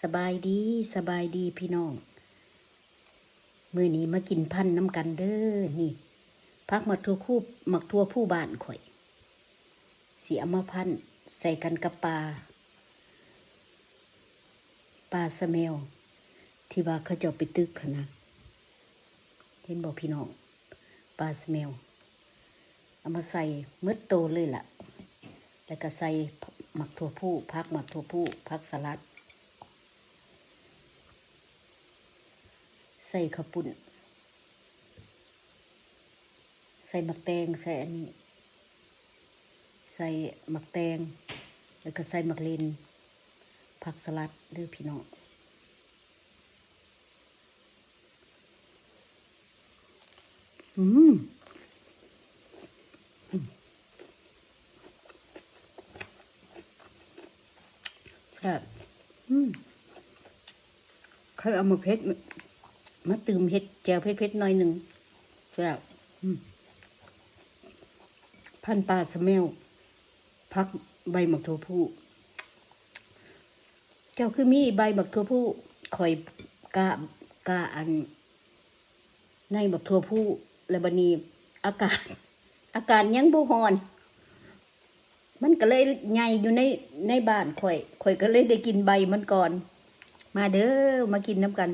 สบายดีสบายดีพี่น้องมื้อนี้มากินพันน้ำกันเด้อนี่พักหมักทั่วคู่หมักทั่วผู้บ้านข่อยสิเอามาพันใส่กันกับปลาสะแมวที่ว่าเขาเจ้าไปตึกค่ะนะเห็นบ่พี่น้องปลาสะแมวเอามาใส่มืดโตเลยล่ะแล้วก็ใส่หมักทั่วผู้พักหมักทั่วผู้พักสลัดใส่ข้าวปุ้นใส่หมักแตงใส่อันนี้ใส่หมักแตงแล้วก็ใส่หมักเลนผักสลัดเด้อพี่น้องแซ่บเคยเอามาเผ็ดมาตื่มเห็ดแจ่วเผ็ดๆหน่อยหนึ่งแซ่บพันปลาสะแมวพักใบหมักถั่วพูเจ้าคือมีใบหมักถั่วพูคอยกะอันในหมักถั่วพูและบัดนี้อากาศยังบ่ฮ้อนมันก็เลยใหญ่อยู่ในบ้านข่อยก็เลยได้กินใบมันก่อนมาเด้อมากินน้ำกัน